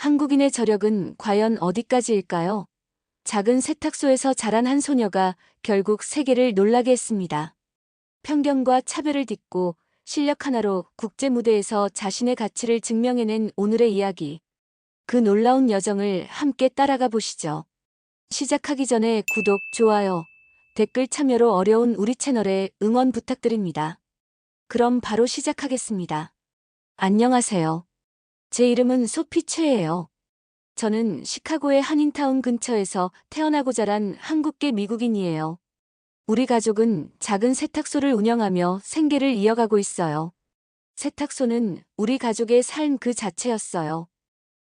한국인의 저력은 과연 어디까지일까요? 작은 세탁소에서 자란 한 소녀가 결국 세계를 놀라게 했습니다. 편견과 차별을 딛고 실력 하나로 국제 무대에서 자신의 가치를 증명해낸 오늘의 이야기. 그 놀라운 여정을 함께 따라가 보시죠. 시작하기 전에 구독, 좋아요, 댓글 참여로 어려운 우리 채널에 응원 부탁드립니다. 그럼 바로 시작하겠습니다. 안녕하세요. 제 이름은 소피 최예요. 저는 시카고의 한인타운 근처에서 태어나고 자란 한국계 미국인이에요. 우리 가족은 작은 세탁소를 운영하며 생계를 이어가고 있어요. 세탁소는 우리 가족의 삶 그 자체였어요.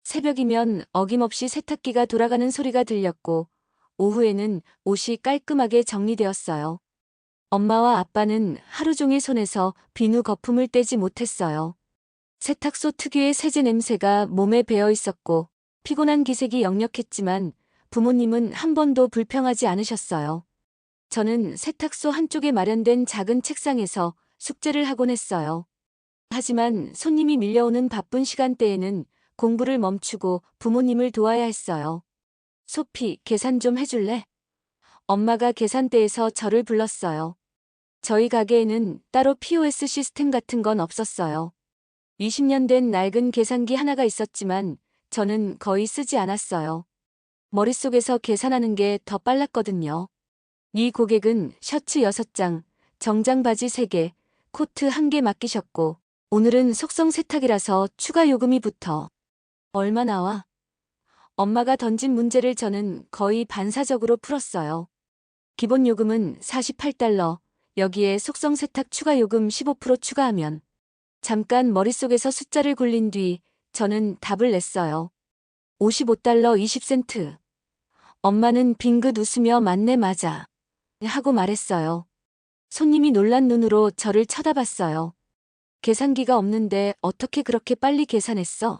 새벽이면 어김없이 세탁기가 돌아가는 소리가 들렸고, 오후에는 옷이 깔끔하게 정리되었어요. 엄마와 아빠는 하루 종일 손에서 비누 거품을 떼지 못했어요. 세탁소 특유의 세제 냄새가 몸에 배어 있었고, 피곤한 기색이 역력했지만 부모님은 한 번도 불평하지 않으셨어요. 저는 세탁소 한쪽에 마련된 작은 책상에서 숙제를 하곤 했어요. 하지만 손님이 밀려오는 바쁜 시간대에는 공부를 멈추고 부모님을 도와야 했어요. 소피, 계산 좀 해줄래? 엄마가 계산대에서 저를 불렀어요. 저희 가게에는 따로 POS 시스템 같은 건 없었어요. 20년 된 낡은 계산기 하나가 있었지만 저는 거의 쓰지 않았어요. 머릿속에서 계산하는 게 더 빨랐거든요. 이 고객은 셔츠 6장, 정장 바지 3개, 코트 1개 맡기셨고, 오늘은 속성 세탁이라서 추가 요금이 붙어. 얼마 나와? 엄마가 던진 문제를 저는 거의 반사적으로 풀었어요. 기본 요금은 $48, 여기에 속성 세탁 추가 요금 15% 추가하면. 잠깐 머릿속에서 숫자를 굴린 뒤 저는 답을 냈어요. $55 20센트. 엄마는 빙긋 웃으며 맞네 맞아. 하고 말했어요. 손님이 놀란 눈으로 저를 쳐다봤어요. 계산기가 없는데 어떻게 그렇게 빨리 계산했어?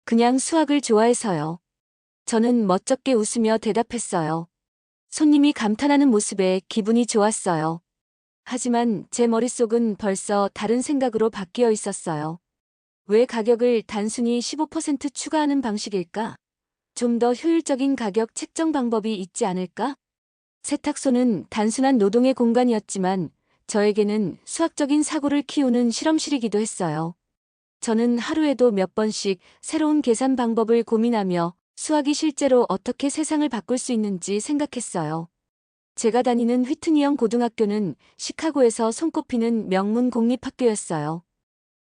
그냥 수학을 좋아해서요. 저는 멋쩍게 웃으며 대답했어요. 손님이 감탄하는 모습에 기분이 좋았어요. 하지만 제 머릿속은 벌써 다른 생각으로 바뀌어 있었어요. 왜 가격을 단순히 15% 추가하는 방식일까? 좀 더 효율적인 가격 책정 방법이 있지 않을까? 세탁소는 단순한 노동의 공간이었지만 저에게는 수학적인 사고를 키우는 실험실이기도 했어요. 저는 하루에도 몇 번씩 새로운 계산 방법을 고민하며 수학이 실제로 어떻게 세상을 바꿀 수 있는지 생각했어요. 제가 다니는 휘트니엄 고등학교는 시카고에서 손꼽히는 명문 공립학교였어요.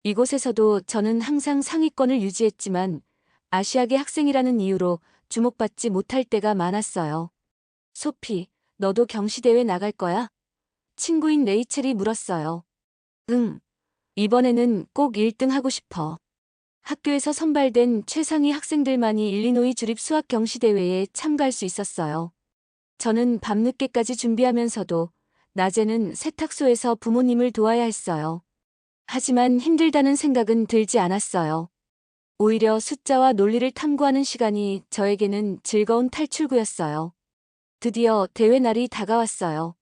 이곳에서도 저는 항상 상위권을 유지했지만 아시아계 학생이라는 이유로 주목받지 못할 때가 많았어요. 소피, 너도 경시대회 나갈 거야? 친구인 레이첼이 물었어요. 응. 이번에는 꼭 1등 하고 싶어. 학교에서 선발된 최상위 학생들만이 일리노이 주립 수학 경시대회에 참가할 수 있었어요. 저는 밤늦게까지 준비하면서도 낮에는 세탁소에서 부모님을 도와야 했어요. 하지만 힘들다는 생각은 들지 않았어요. 오히려 숫자와 논리를 탐구하는 시간이 저에게는 즐거운 탈출구였어요. 드디어 대회 날이 다가왔어요.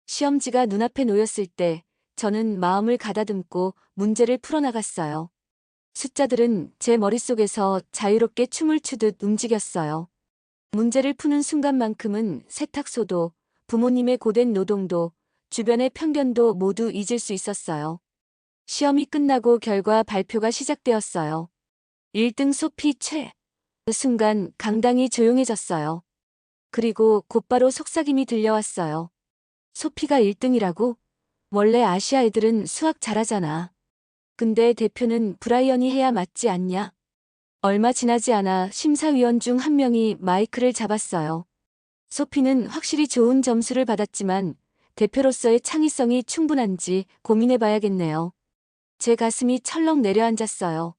시험지가 눈앞에 놓였을 때 저는 마음을 가다듬고 문제를 풀어나갔어요. 숫자들은 제 머릿속에서 자유롭게 춤을 추듯 움직였어요. 문제를 푸는 순간만큼은 세탁소도, 부모님의 고된 노동도, 주변의 편견도 모두 잊을 수 있었어요. 시험이 끝나고 결과 발표가 시작되었어요. 1등 소피 최. 그 순간 강당이 조용해졌어요. 그리고 곧바로 속삭임이 들려왔어요. 소피가 1등이라고? 원래 아시아 애들은 수학 잘하잖아. 근데 대표는 브라이언이 해야 맞지 않냐? 얼마 지나지 않아 심사위원 중 한 명이 마이크를 잡았어요. 소피는 확실히 좋은 점수를 받았지만 대표로서의 창의성이 충분한지 고민해봐야겠네요. 제 가슴이 철렁 내려앉았어요.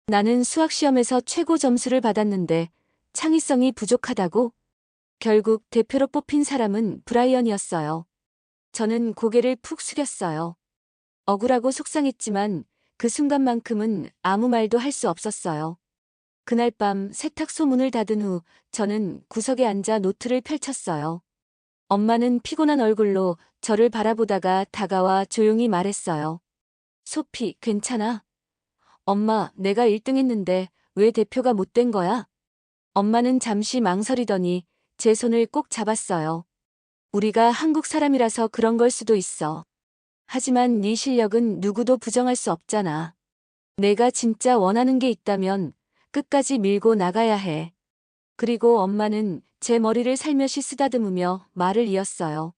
나는 수학시험에서 최고 점수를 받았는데 창의성이 부족하다고? 결국 대표로 뽑힌 사람은 브라이언이었어요. 저는 고개를 푹 숙였어요. 억울하고 속상했지만 그 순간만큼은 아무 말도 할 수 없었어요. 그날 밤 세탁소 문을 닫은 후 저는 구석에 앉아 노트를 펼쳤어요. 엄마는 피곤한 얼굴로 저를 바라보다가 다가와 조용히 말했어요. 소피, 괜찮아? 엄마, 내가 1등 했는데 왜 대표가 못 된 거야? 엄마는 잠시 망설이더니 제 손을 꼭 잡았어요. 우리가 한국 사람이라서 그런 걸 수도 있어. 하지만 네 실력은 누구도 부정할 수 없잖아. 내가 진짜 원하는 게 있다면 끝까지 밀고 나가야 해. 그리고 엄마는 제 머리를 살며시 쓰다듬으며 말을 이었어요.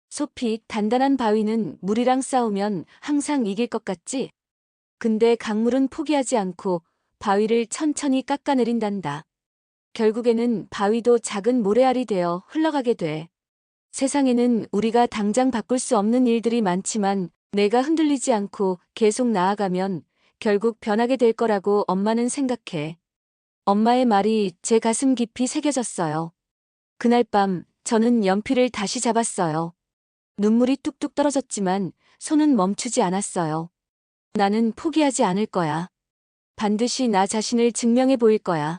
소피, 단단한 바위는 물이랑 싸우면 항상 이길 것 같지? 근데 강물은 포기하지 않고 바위를 천천히 깎아내린단다. 결국에는 바위도 작은 모래알이 되어 흘러가게 돼. 세상에는 우리가 당장 바꿀 수 없는 일들이 많지만 내가 흔들리지 않고 계속 나아가면 결국 변하게 될 거라고 엄마는 생각해. 엄마의 말이 제 가슴 깊이 새겨졌어요. 그날 밤 저는 연필을 다시 잡았어요. 눈물이 뚝뚝 떨어졌지만 손은 멈추지 않았어요. 나는 포기하지 않을 거야. 반드시 나 자신을 증명해 보일 거야.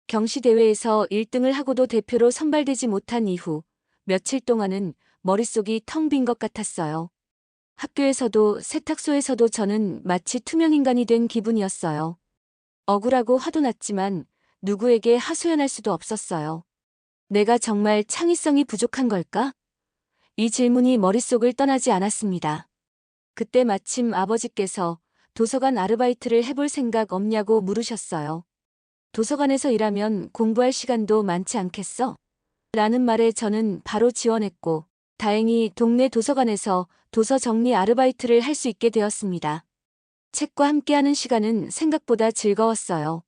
경시대회에서 1등을 하고도 대표로 선발되지 못한 이후 며칠 동안은 머릿속이 텅 빈 것 같았어요. 학교에서도 세탁소에서도 저는 마치 투명인간이 된 기분이었어요. 억울하고 화도 났지만 누구에게 하소연할 수도 없었어요. 내가 정말 창의성이 부족한 걸까? 이 질문이 머릿속을 떠나지 않았습니다. 그때 마침 아버지께서 도서관 아르바이트를 해볼 생각 없냐고 물으셨어요. 도서관에서 일하면 공부할 시간도 많지 않겠어? 라는 말에 저는 바로 지원했고, 다행히 동네 도서관에서 도서 정리 아르바이트를 할 수 있게 되었습니다. 책과 함께하는 시간은 생각보다 즐거웠어요.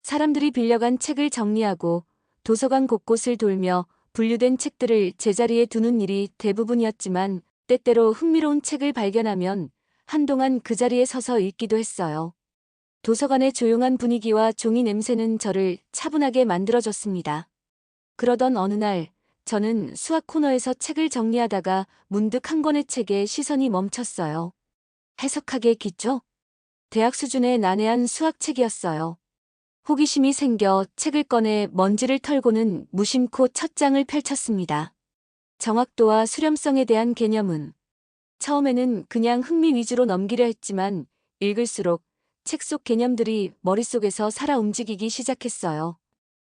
사람들이 빌려간 책을 정리하고 도서관 곳곳을 돌며 분류된 책들을 제자리에 두는 일이 대부분이었지만 때때로 흥미로운 책을 발견하면 한동안 그 자리에 서서 읽기도 했어요. 도서관의 조용한 분위기와 종이 냄새는 저를 차분하게 만들어줬습니다. 그러던 어느 날 저는 수학 코너에서 책을 정리하다가 문득 한 권의 책에 시선이 멈췄어요. 해석학의 기초? 대학 수준의 난해한 수학책이었어요. 호기심이 생겨 책을 꺼내 먼지를 털고는 무심코 첫 장을 펼쳤습니다. 정확도와 수렴성에 대한 개념은 처음에는 그냥 흥미 위주로 넘기려 했지만 읽을수록 책 속 개념들이 머릿속에서 살아 움직이기 시작했어요.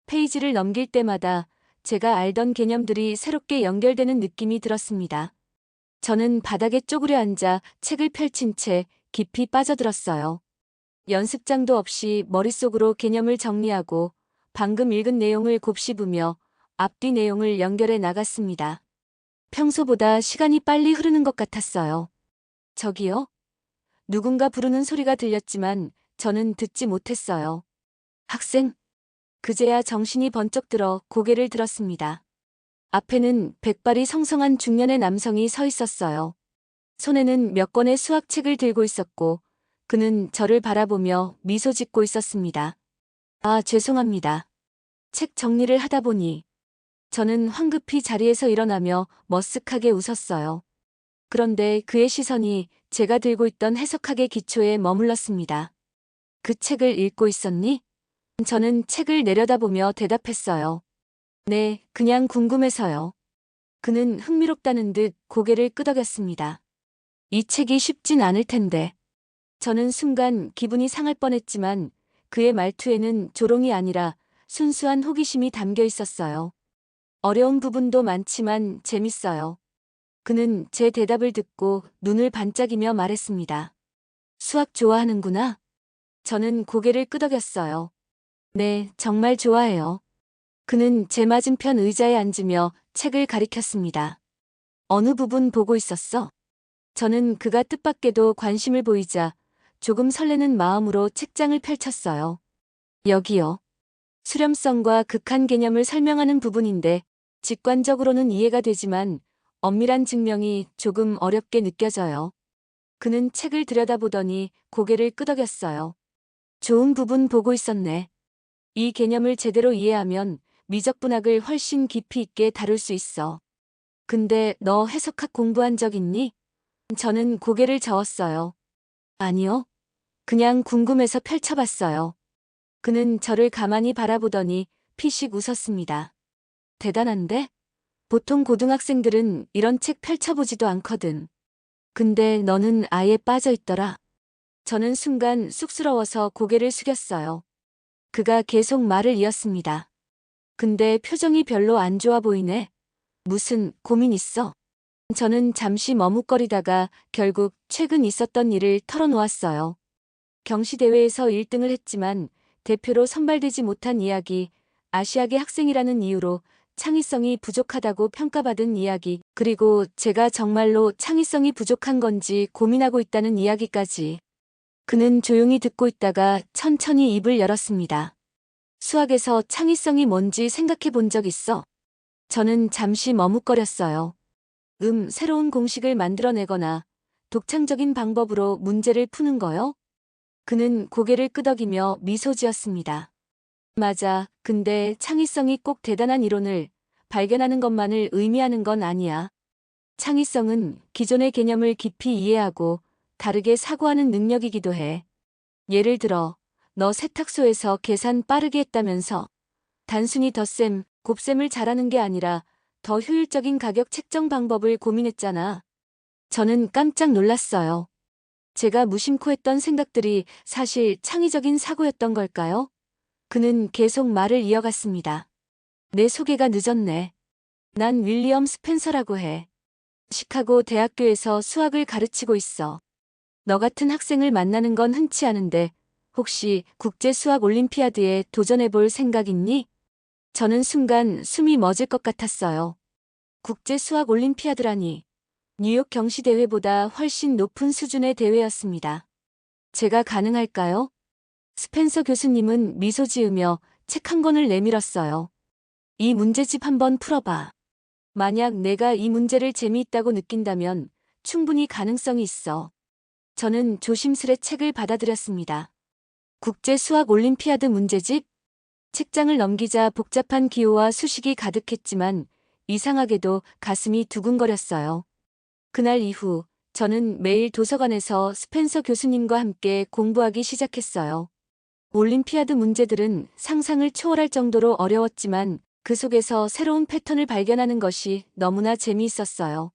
페이지를 넘길 때마다 제가 알던 개념들이 새롭게 연결되는 느낌이 들었습니다. 저는 바닥에 쪼그려 앉아 책을 펼친 채 깊이 빠져들었어요. 연습장도 없이 머릿속으로 개념을 정리하고 방금 읽은 내용을 곱씹으며 앞뒤 내용을 연결해 나갔습니다. 평소보다 시간이 빨리 흐르는 것 같았어요. 저기요? 누군가 부르는 소리가 들렸지만 저는 듣지 못했어요. 학생? 그제야 정신이 번쩍 들어 고개를 들었습니다. 앞에는 백발이 성성한 중년의 남성이 서 있었어요. 손에는 몇 권의 수학책을 들고 있었고 그는 저를 바라보며 미소 짓고 있었습니다. 아, 죄송합니다. 책 정리를 하다 보니 저는 황급히 자리에서 일어나며 머쓱하게 웃었어요. 그런데 그의 시선이 제가 들고 있던 해석학의 기초에 머물렀습니다. 그 책을 읽고 있었니? 저는 책을 내려다보며 대답했어요. 네, 그냥 궁금해서요. 그는 흥미롭다는 듯 고개를 끄덕였습니다. 이 책이 쉽진 않을 텐데. 저는 순간 기분이 상할 뻔했지만 그의 말투에는 조롱이 아니라 순수한 호기심이 담겨 있었어요. 어려운 부분도 많지만 재밌어요. 그는 제 대답을 듣고 눈을 반짝이며 말했습니다. 수학 좋아하는구나? 저는 고개를 끄덕였어요. 네, 정말 좋아해요. 그는 제 맞은편 의자에 앉으며 책을 가리켰습니다. 어느 부분 보고 있었어? 저는 그가 뜻밖에도 관심을 보이자 조금 설레는 마음으로 책장을 펼쳤어요. 여기요. 수렴성과 극한 개념을 설명하는 부분인데 직관적으로는 이해가 되지만 엄밀한 증명이 조금 어렵게 느껴져요. 그는 책을 들여다보더니 고개를 끄덕였어요. 좋은 부분 보고 있었네. 이 개념을 제대로 이해하면 미적분학을 훨씬 깊이 있게 다룰 수 있어. 근데 너 해석학 공부한 적 있니? 저는 고개를 저었어요. 아니요. 그냥 궁금해서 펼쳐봤어요. 그는 저를 가만히 바라보더니 피식 웃었습니다. 대단한데? 보통 고등학생들은 이런 책 펼쳐보지도 않거든. 근데 너는 아예 빠져있더라. 저는 순간 쑥스러워서 고개를 숙였어요. 그가 계속 말을 이었습니다. 근데 표정이 별로 안 좋아 보이네. 무슨 고민 있어? 저는 잠시 머뭇거리다가 결국 최근 있었던 일을 털어놓았어요. 경시대회에서 1등을 했지만 대표로 선발되지 못한 이야기, 아시아계 학생이라는 이유로 창의성이 부족하다고 평가받은 이야기, 그리고 제가 정말로 창의성이 부족한 건지 고민하고 있다는 이야기까지. 그는 조용히 듣고 있다가 천천히 입을 열었습니다. 수학에서 창의성이 뭔지 생각해 본 적 있어? 저는 잠시 머뭇거렸어요. 새로운 공식을 만들어내거나 독창적인 방법으로 문제를 푸는 거요? 그는 고개를 끄덕이며 미소 지었습니다. 맞아. 근데 창의성이 꼭 대단한 이론을 발견하는 것만을 의미하는 건 아니야. 창의성은 기존의 개념을 깊이 이해하고 다르게 사고하는 능력이기도 해. 예를 들어, 너 세탁소에서 계산 빠르게 했다면서 단순히 덧셈, 곱셈을 잘하는 게 아니라 더 효율적인 가격 책정 방법을 고민했잖아. 저는 깜짝 놀랐어요. 제가 무심코 했던 생각들이 사실 창의적인 사고였던 걸까요? 그는 계속 말을 이어갔습니다. 내 소개가 늦었네. 난 윌리엄 스펜서라고 해. 시카고 대학교에서 수학을 가르치고 있어. 너 같은 학생을 만나는 건 흔치 않은데 혹시 국제 수학 올림피아드에 도전해 볼 생각 있니? 저는 순간 숨이 멎을 것 같았어요. 국제 수학 올림피아드라니. 뉴욕 경시대회보다 훨씬 높은 수준의 대회였습니다. 제가 가능할까요? 스펜서 교수님은 미소 지으며 책 한 권을 내밀었어요. 이 문제집 한번 풀어봐. 만약 내가 이 문제를 재미있다고 느낀다면 충분히 가능성이 있어. 저는 조심스레 책을 받아들였습니다. 국제 수학 올림피아드 문제집? 책장을 넘기자 복잡한 기호와 수식이 가득했지만 이상하게도 가슴이 두근거렸어요. 그날 이후 저는 매일 도서관에서 스펜서 교수님과 함께 공부하기 시작했어요. 올림피아드 문제들은 상상을 초월할 정도로 어려웠지만 그 속에서 새로운 패턴을 발견하는 것이 너무나 재미있었어요.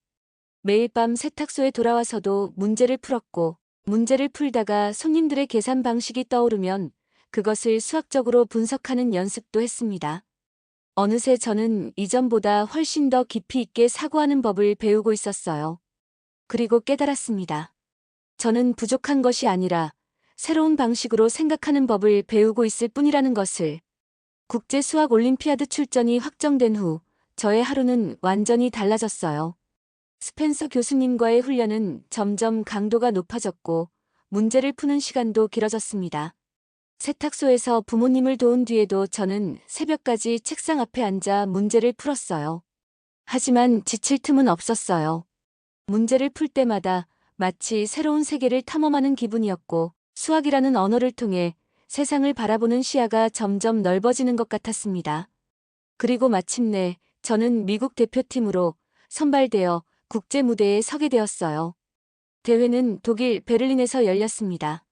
매일 밤 세탁소에 돌아와서도 문제를 풀었고, 문제를 풀다가 손님들의 계산 방식이 떠오르면 그것을 수학적으로 분석하는 연습도 했습니다. 어느새 저는 이전보다 훨씬 더 깊이 있게 사고하는 법을 배우고 있었어요. 그리고 깨달았습니다. 저는 부족한 것이 아니라 새로운 방식으로 생각하는 법을 배우고 있을 뿐이라는 것을. 국제 수학 올림피아드 출전이 확정된 후 저의 하루는 완전히 달라졌어요. 스펜서 교수님과의 훈련은 점점 강도가 높아졌고 문제를 푸는 시간도 길어졌습니다. 세탁소에서 부모님을 도운 뒤에도 저는 새벽까지 책상 앞에 앉아 문제를 풀었어요. 하지만 지칠 틈은 없었어요. 문제를 풀 때마다 마치 새로운 세계를 탐험하는 기분이었고 수학이라는 언어를 통해 세상을 바라보는 시야가 점점 넓어지는 것 같았습니다. 그리고 마침내 저는 미국 대표팀으로 선발되어 국제 무대에 서게 되었어요. 대회는 독일 베를린에서 열렸습니다.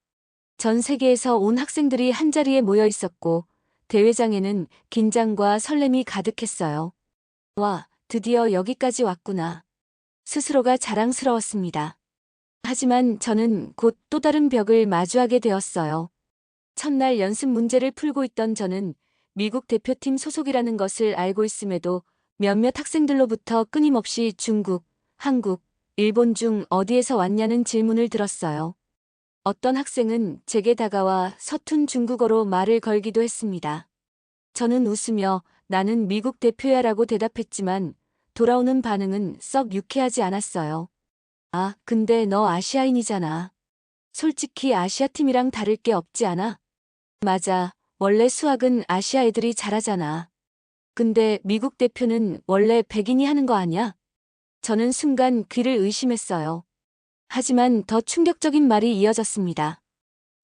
전 세계에서 온 학생들이 한자리에 모여 있었고 대회장에는 긴장과 설렘이 가득했어요. 와, 드디어 여기까지 왔구나. 스스로가 자랑스러웠습니다. 하지만 저는 곧 또 다른 벽을 마주하게 되었어요. 첫날 연습 문제를 풀고 있던 저는 미국 대표팀 소속이라는 것을 알고 있음에도 몇몇 학생들로부터 끊임없이 중국, 한국, 일본 중 어디에서 왔냐는 질문을 들었어요. 어떤 학생은 제게 다가와 서툰 중국어로 말을 걸기도 했습니다. 저는 웃으며 나는 미국 대표야라고 대답했지만 돌아오는 반응은 썩 유쾌하지 않았어요. 아, 근데 너 아시아인이잖아. 솔직히 아시아팀이랑 다를 게 없지 않아? 맞아. 원래 수학은 아시아 애들이 잘하잖아. 근데 미국 대표는 원래 백인이 하는 거 아니야? 저는 순간 귀를 의심했어요. 하지만 더 충격적인 말이 이어졌습니다.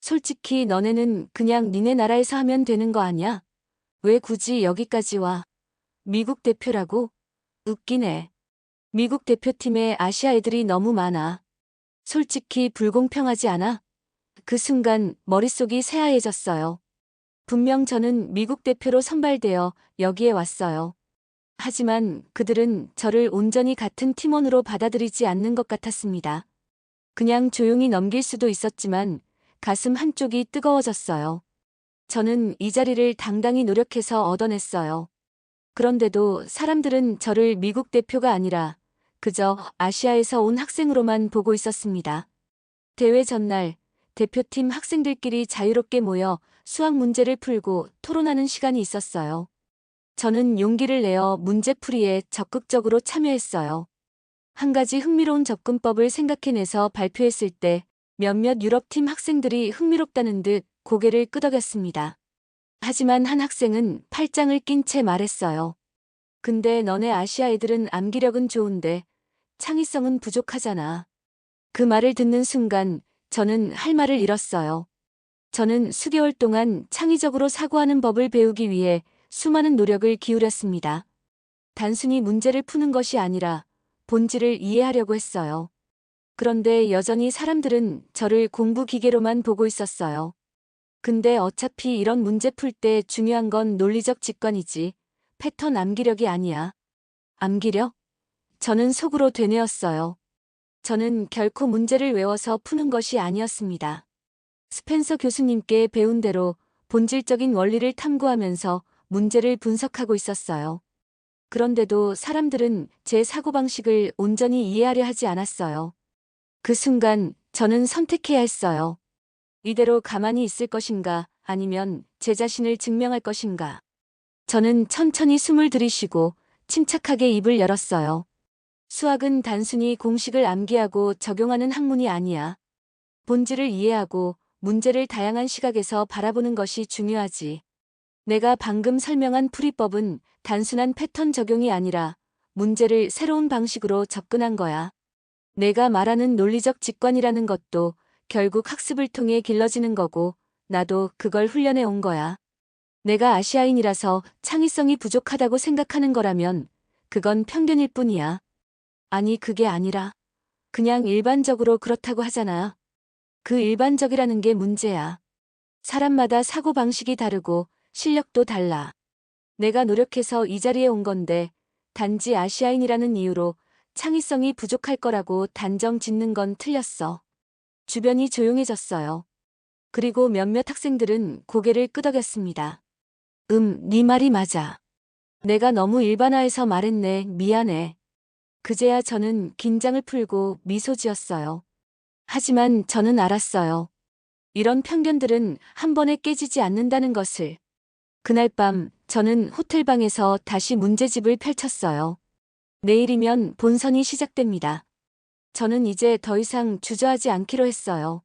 솔직히 너네는 그냥 니네 나라에서 하면 되는 거 아니야? 왜 굳이 여기까지 와? 미국 대표라고? 웃기네. 미국 대표팀에 아시아 애들이 너무 많아. 솔직히 불공평하지 않아? 그 순간 머릿속이 새하얘졌어요. 분명 저는 미국 대표로 선발되어 여기에 왔어요. 하지만 그들은 저를 온전히 같은 팀원으로 받아들이지 않는 것 같았습니다. 그냥 조용히 넘길 수도 있었지만 가슴 한쪽이 뜨거워졌어요. 저는 이 자리를 당당히 노력해서 얻어냈어요. 그런데도 사람들은 저를 미국 대표가 아니라 그저 아시아에서 온 학생으로만 보고 있었습니다. 대회 전날 대표팀 학생들끼리 자유롭게 모여 수학 문제를 풀고 토론하는 시간이 있었어요. 저는 용기를 내어 문제풀이에 적극적으로 참여했어요. 한 가지 흥미로운 접근법을 생각해내서 발표했을 때 몇몇 유럽팀 학생들이 흥미롭다는 듯 고개를 끄덕였습니다. 하지만 한 학생은 팔짱을 낀 채 말했어요. 근데 너네 아시아 애들은 암기력은 좋은데 창의성은 부족하잖아. 그 말을 듣는 순간 저는 할 말을 잃었어요. 저는 수개월 동안 창의적으로 사고하는 법을 배우기 위해 수많은 노력을 기울였습니다. 단순히 문제를 푸는 것이 아니라 본질을 이해하려고 했어요. 그런데 여전히 사람들은 저를 공부 기계로만 보고 있었어요. 근데 어차피 이런 문제 풀 때 중요한 건 논리적 직관이지 패턴 암기력이 아니야. 암기력? 저는 속으로 되뇌었어요. 저는 결코 문제를 외워서 푸는 것이 아니었습니다. 스펜서 교수님께 배운 대로 본질적인 원리를 탐구하면서 문제를 분석하고 있었어요. 그런데도 사람들은 제 사고방식을 온전히 이해하려 하지 않았어요. 그 순간 저는 선택해야 했어요. 이대로 가만히 있을 것인가 아니면 제 자신을 증명할 것인가. 저는 천천히 숨을 들이쉬고 침착하게 입을 열었어요. 수학은 단순히 공식을 암기하고 적용하는 학문이 아니야. 본질을 이해하고 문제를 다양한 시각에서 바라보는 것이 중요하지. 내가 방금 설명한 풀이법은 단순한 패턴 적용이 아니라 문제를 새로운 방식으로 접근한 거야. 내가 말하는 논리적 직관이라는 것도 결국 학습을 통해 길러지는 거고 나도 그걸 훈련해 온 거야. 내가 아시아인이라서 창의성이 부족하다고 생각하는 거라면 그건 편견일 뿐이야. 아니 그게 아니라 그냥 일반적으로 그렇다고 하잖아. 그 일반적이라는 게 문제야. 사람마다 사고방식이 다르고 실력도 달라. 내가 노력해서 이 자리에 온 건데 단지 아시아인이라는 이유로 창의성이 부족할 거라고 단정 짓는 건 틀렸어. 주변이 조용해졌어요. 그리고 몇몇 학생들은 고개를 끄덕였습니다. 네 말이 맞아. 내가 너무 일반화해서 말했네. 미안해. 그제야 저는 긴장을 풀고 미소 지었어요. 하지만 저는 알았어요. 이런 편견들은 한 번에 깨지지 않는다는 것을. 그날 밤 저는 호텔방에서 다시 문제집을 펼쳤어요. 내일이면 본선이 시작됩니다. 저는 이제 더 이상 주저하지 않기로 했어요.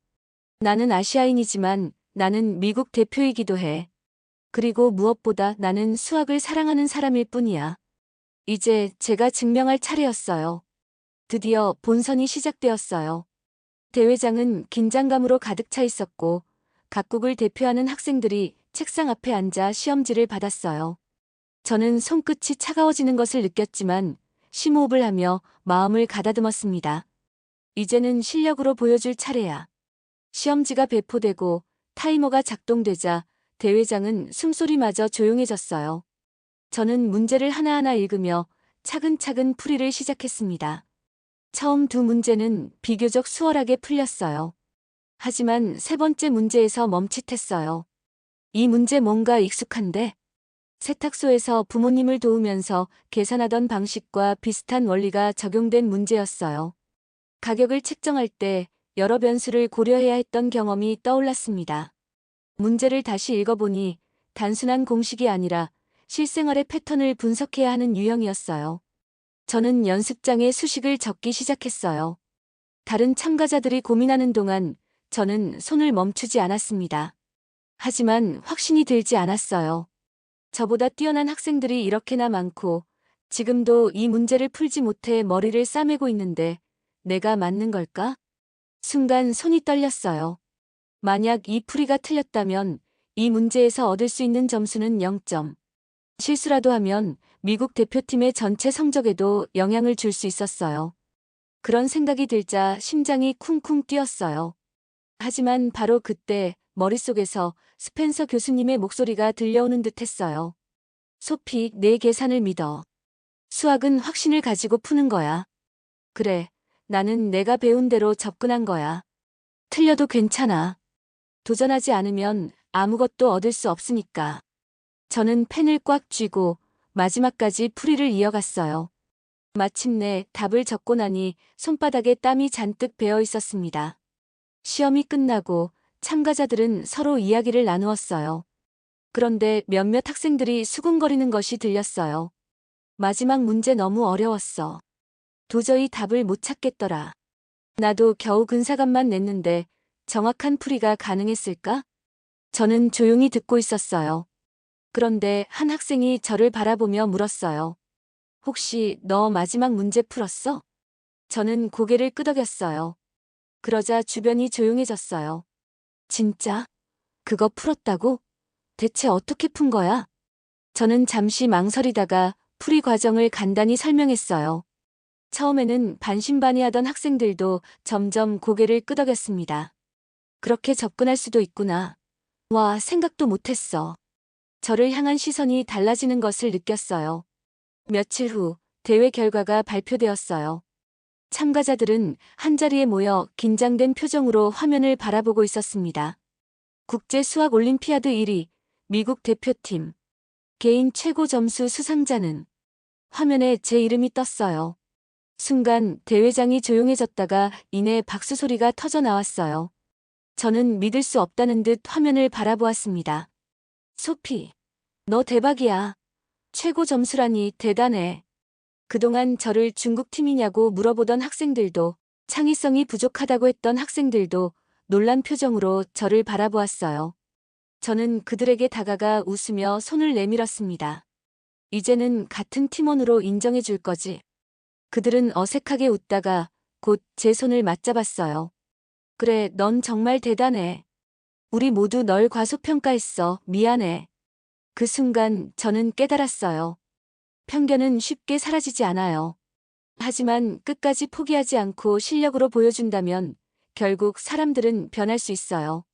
나는 아시아인이지만 나는 미국 대표이기도 해. 그리고 무엇보다 나는 수학을 사랑하는 사람일 뿐이야. 이제 제가 증명할 차례였어요. 드디어 본선이 시작되었어요. 대회장은 긴장감으로 가득 차 있었고 각국을 대표하는 학생들이 책상 앞에 앉아 시험지를 받았어요. 저는 손끝이 차가워지는 것을 느꼈지만 심호흡을 하며 마음을 가다듬었습니다. 이제는 실력으로 보여줄 차례야. 시험지가 배포되고 타이머가 작동되자 대회장은 숨소리마저 조용해졌어요. 저는 문제를 하나하나 읽으며 차근차근 풀이를 시작했습니다. 처음 두 문제는 비교적 수월하게 풀렸어요. 하지만 세 번째 문제에서 멈칫했어요. 이 문제 뭔가 익숙한데? 세탁소에서 부모님을 도우면서 계산하던 방식과 비슷한 원리가 적용된 문제였어요. 가격을 책정할 때 여러 변수를 고려해야 했던 경험이 떠올랐습니다. 문제를 다시 읽어보니 단순한 공식이 아니라 실생활의 패턴을 분석해야 하는 유형이었어요. 저는 연습장에 수식을 적기 시작했어요. 다른 참가자들이 고민하는 동안 저는 손을 멈추지 않았습니다. 하지만 확신이 들지 않았어요. 저보다 뛰어난 학생들이 이렇게나 많고 지금도 이 문제를 풀지 못해 머리를 싸매고 있는데 내가 맞는 걸까? 순간 손이 떨렸어요. 만약 이 풀이가 틀렸다면 이 문제에서 얻을 수 있는 점수는 0점. 실수라도 하면 미국 대표팀의 전체 성적에도 영향을 줄 수 있었어요. 그런 생각이 들자 심장이 쿵쿵 뛰었어요. 하지만 바로 그때 머릿속에서 스펜서 교수님의 목소리가 들려오는 듯 했어요. 소피, 내 계산을 믿어. 수학은 확신을 가지고 푸는 거야. 그래, 나는 내가 배운 대로 접근한 거야. 틀려도 괜찮아. 도전하지 않으면 아무것도 얻을 수 없으니까. 저는 펜을 꽉 쥐고 마지막까지 풀이를 이어갔어요. 마침내 답을 적고 나니 손바닥에 땀이 잔뜩 배어 있었습니다. 시험이 끝나고 참가자들은 서로 이야기를 나누었어요. 그런데 몇몇 학생들이 수군거리는 것이 들렸어요. 마지막 문제 너무 어려웠어. 도저히 답을 못 찾겠더라. 나도 겨우 근사감만 냈는데 정확한 풀이가 가능했을까? 저는 조용히 듣고 있었어요. 그런데 한 학생이 저를 바라보며 물었어요. 혹시 너 마지막 문제 풀었어? 저는 고개를 끄덕였어요. 그러자 주변이 조용해졌어요. 진짜? 그거 풀었다고? 대체 어떻게 푼 거야? 저는 잠시 망설이다가 풀이 과정을 간단히 설명했어요. 처음에는 반신반의하던 학생들도 점점 고개를 끄덕였습니다. 그렇게 접근할 수도 있구나. 와, 생각도 못했어. 저를 향한 시선이 달라지는 것을 느꼈어요. 며칠 후 대회 결과가 발표되었어요. 참가자들은 한자리에 모여 긴장된 표정으로 화면을 바라보고 있었습니다. 국제 수학 올림피아드 1위, 미국 대표팀. 개인 최고 점수 수상자는 화면에 제 이름이 떴어요. 순간 대회장이 조용해졌다가 이내 박수 소리가 터져 나왔어요. 저는 믿을 수 없다는 듯 화면을 바라보았습니다. 소피, 너 대박이야. 최고 점수라니 대단해. 그동안 저를 중국팀이냐고 물어보던 학생들도, 창의성이 부족하다고 했던 학생들도 놀란 표정으로 저를 바라보았어요. 저는 그들에게 다가가 웃으며 손을 내밀었습니다. 이제는 같은 팀원으로 인정해 줄 거지. 그들은 어색하게 웃다가 곧 제 손을 맞잡았어요. 그래, 넌 정말 대단해. 우리 모두 널 과소평가했어. 미안해. 그 순간 저는 깨달았어요. 편견은 쉽게 사라지지 않아요. 하지만 끝까지 포기하지 않고 실력으로 보여준다면 결국 사람들은 변할 수 있어요.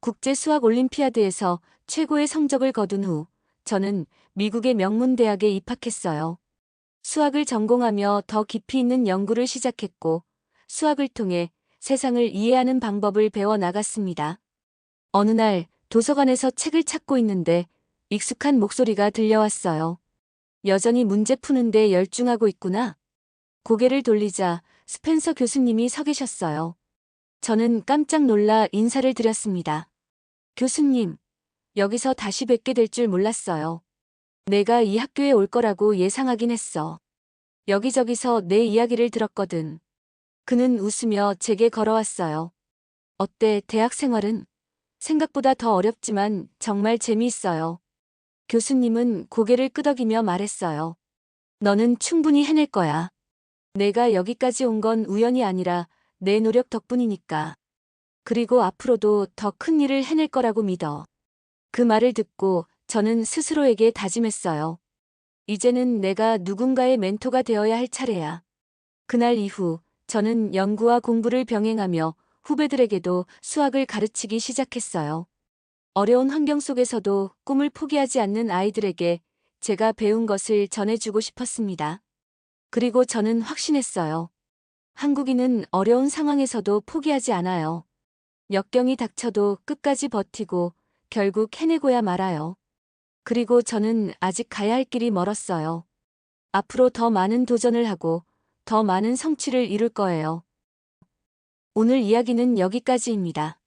국제 수학 올림피아드에서 최고의 성적을 거둔 후 저는 미국의 명문대학에 입학했어요. 수학을 전공하며 더 깊이 있는 연구를 시작했고 수학을 통해 세상을 이해하는 방법을 배워 나갔습니다. 어느 날 도서관에서 책을 찾고 있는데 익숙한 목소리가 들려왔어요. 여전히 문제 푸는데 열중하고 있구나. 고개를 돌리자 스펜서 교수님이 서 계셨어요. 저는 깜짝 놀라 인사를 드렸습니다. 교수님, 여기서 다시 뵙게 될 줄 몰랐어요. 내가 이 학교에 올 거라고 예상하긴 했어. 여기저기서 내 이야기를 들었거든. 그는 웃으며 제게 걸어왔어요. 어때, 대학 생활은? 생각보다 더 어렵지만 정말 재미있어요. 교수님은 고개를 끄덕이며 말했어요. 너는 충분히 해낼 거야. 내가 여기까지 온 건 우연이 아니라 내 노력 덕분이니까. 그리고 앞으로도 더 큰 일을 해낼 거라고 믿어. 그 말을 듣고 저는 스스로에게 다짐했어요. 이제는 내가 누군가의 멘토가 되어야 할 차례야. 그날 이후 저는 연구와 공부를 병행하며 후배들에게도 수학을 가르치기 시작했어요. 어려운 환경 속에서도 꿈을 포기하지 않는 아이들에게 제가 배운 것을 전해주고 싶었습니다. 그리고 저는 확신했어요. 한국인은 어려운 상황에서도 포기하지 않아요. 역경이 닥쳐도 끝까지 버티고 결국 해내고야 말아요. 그리고 저는 아직 가야 할 길이 멀었어요. 앞으로 더 많은 도전을 하고 더 많은 성취를 이룰 거예요. 오늘 이야기는 여기까지입니다.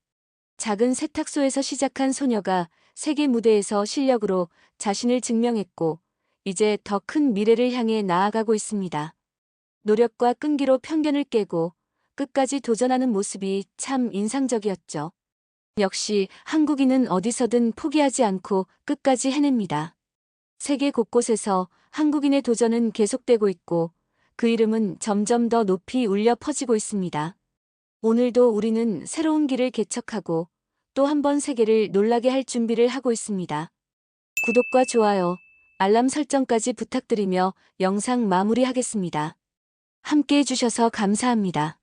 작은 세탁소에서 시작한 소녀가 세계 무대에서 실력으로 자신을 증명했고 이제 더 큰 미래를 향해 나아가고 있습니다. 노력과 끈기로 편견을 깨고 끝까지 도전하는 모습이 참 인상적이었죠. 역시 한국인은 어디서든 포기하지 않고 끝까지 해냅니다. 세계 곳곳에서 한국인의 도전은 계속되고 있고 그 이름은 점점 더 높이 울려 퍼지고 있습니다. 오늘도 우리는 새로운 길을 개척하고 또 한 번 세계를 놀라게 할 준비를 하고 있습니다. 구독과 좋아요, 알람 설정까지 부탁드리며 영상 마무리하겠습니다. 함께 해주셔서 감사합니다.